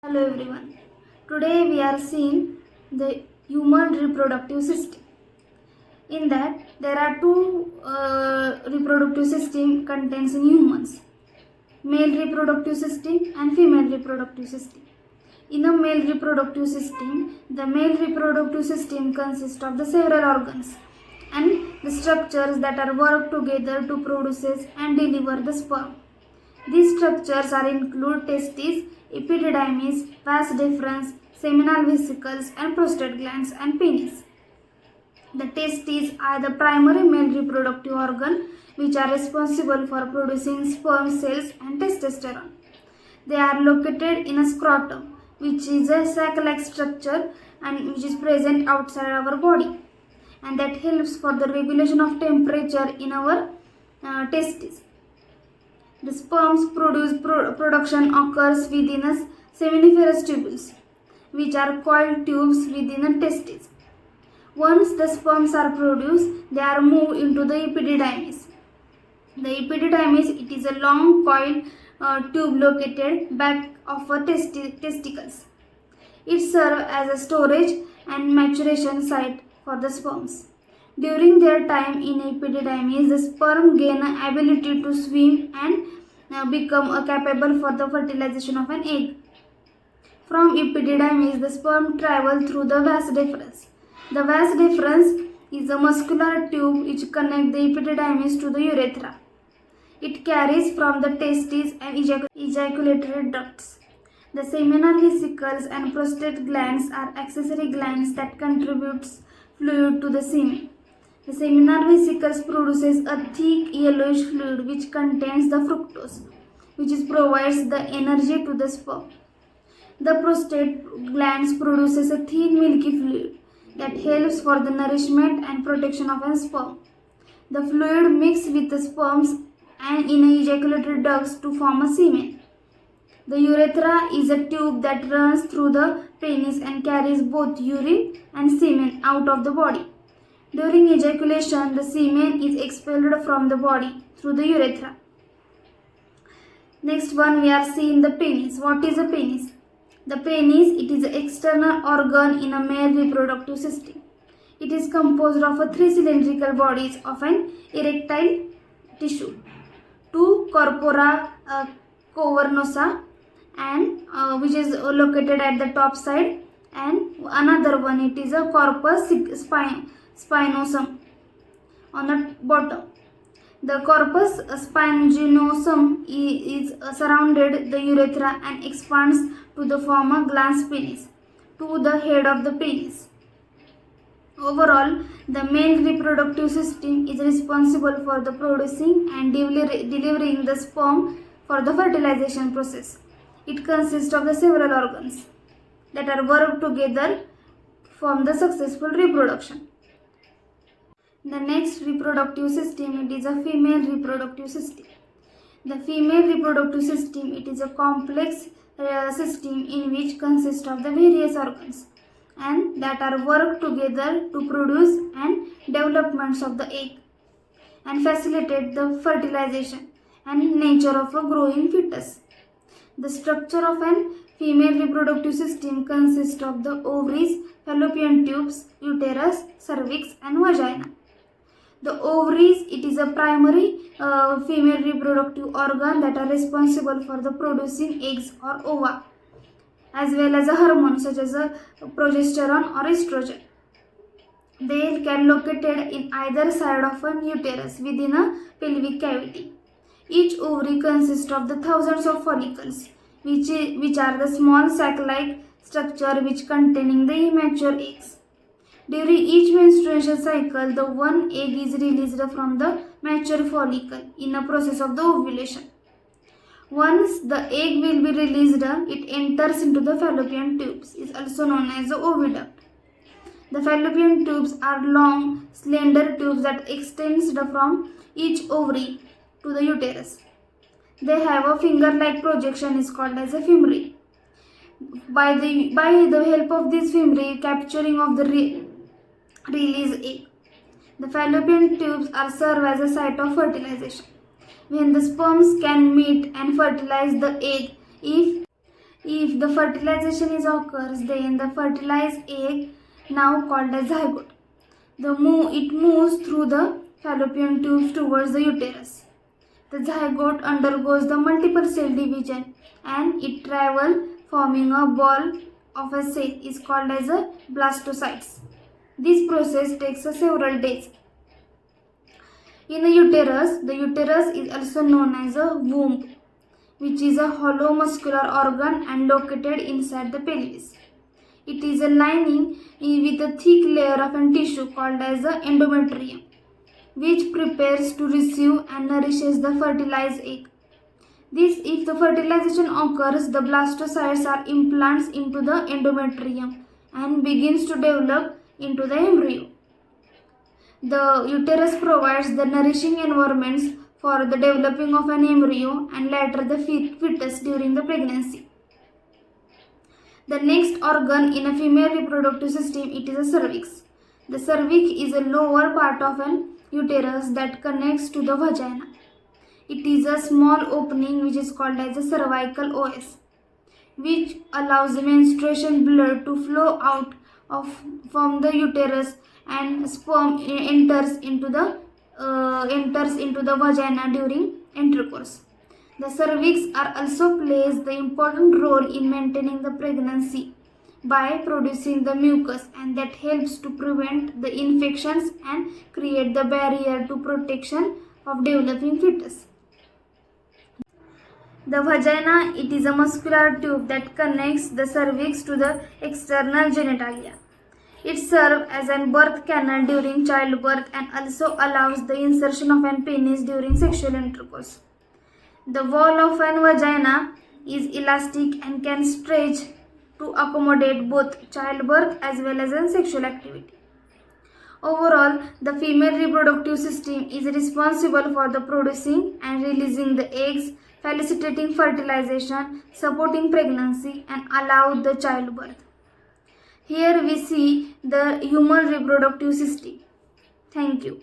Hello everyone. Today we are seeing the human reproductive system. In that there are two reproductive system contains in humans: male reproductive system and female reproductive system. In a male reproductive system, the male reproductive system consists of the several organs and the structures that are work together to produce and deliver the sperm. These structures are include testes, epididymis, vas deferens, seminal vesicles, and prostate glands and penis. The testes are the primary male reproductive organ which are responsible for producing sperm cells and testosterone. They are located in a scrotum, which is a sac-like structure and which is present outside our body, and that helps for the regulation of temperature in our testes. The sperm's production occurs within a seminiferous tubules, which are coiled tubes within the testes. Once the sperms are produced, they are moved into the epididymis. The epididymis, it is a long coiled tube located back of a testicles. It serves as a storage and maturation site for the sperms. During their time in epididymis, the sperm gain an ability to swim and become capable for the fertilization of an egg. From epididymis, the sperm travel through the vas deferens. The vas deferens is a muscular tube which connects the epididymis to the urethra. It carries from the testes and ejaculatory ducts. The seminal vesicles and prostate glands are accessory glands that contributes fluid to the semen. The seminal vesicles produces a thick yellowish fluid which contains the fructose, which provides the energy to the sperm. The prostate glands produces a thin milky fluid that helps for the nourishment and protection of a sperm. The fluid mixes with the sperms and in ejaculatory ducts to form a semen. The urethra is a tube that runs through the penis and carries both urine and semen out of the body. During ejaculation, the semen is expelled from the body through the urethra. Next one, we are seeing the penis. What is a penis? The penis, it is an external organ in a male reproductive system. It is composed of three cylindrical bodies of an erectile tissue, two corpora cavernosa, and which is located at the top side, and another one, it is a corpus spinosum on the bottom. The corpus spinosum is surrounded the urethra and expands to the form a glans penis to the head of the penis. Overall, the male reproductive system is responsible for the producing and delivering the sperm for the fertilization process. It consists of the several organs that are work together to form the successful reproduction. The next reproductive system, it is a female reproductive system. The female reproductive system, it is a complex system in which consists of the various organs and that are work together to produce and developments of the egg and facilitate the fertilization and nature of a growing fetus. The structure of an female reproductive system consists of the ovaries, fallopian tubes, uterus, cervix, and vagina. The ovaries, it is a primary female reproductive organ that are responsible for the producing eggs or ova, as well as a hormone such as a progesterone or estrogen. They can located in either side of an uterus within a pelvic cavity. Each ovary consists of the thousands of follicles, which are the small sac-like structure which containing the immature eggs. During each menstruation cycle, the one egg is released from the mature follicle in a process of the ovulation. Once the egg will be released, it enters into the fallopian tubes, is also known as the oviduct. The fallopian tubes are long, slender tubes that extends from each ovary to the uterus. They have a finger-like projection is called as a femori. By the help of this femori, capturing of the release egg. The fallopian tubes are serve as a site of fertilization, when the sperms can meet and fertilize the egg if If the fertilization is occurs, then the fertilized egg, now called as zygote, it moves through the fallopian tubes towards the uterus. The zygote undergoes the multiple cell division and it travels forming a ball of a cell is called as a blastocytes. This process takes several days. In the uterus is also known as a womb, which is a hollow muscular organ and located inside the pelvis. It is a lining with a thick layer of a tissue called as the endometrium, which prepares to receive and nourishes the fertilized egg. If the fertilization occurs, the blastocytes are implants into the endometrium and begins to develop into the embryo. The uterus provides the nourishing environments for the developing of an embryo and later the fetus during the pregnancy. The next organ in a female reproductive system, it is a cervix. The cervix is a lower part of an uterus that connects to the vagina. It is a small opening which is called as a cervical os, which allows the menstruation blood to flow out from the uterus and sperm enters into the vagina during intercourse. The cervix also plays the important role in maintaining the pregnancy by producing the mucus, and that helps to prevent the infections and create the barrier to protection of developing fetus. The vagina, it is a muscular tube that connects the cervix to the external genitalia. It serves as a birth canal during childbirth and also allows the insertion of a penis during sexual intercourse. The wall of a vagina is elastic and can stretch to accommodate both childbirth as well as sexual activity. Overall, the female reproductive system is responsible for the producing and releasing the eggs, facilitating fertilization, supporting pregnancy, and allow the childbirth. Here we see the human reproductive system. Thank you.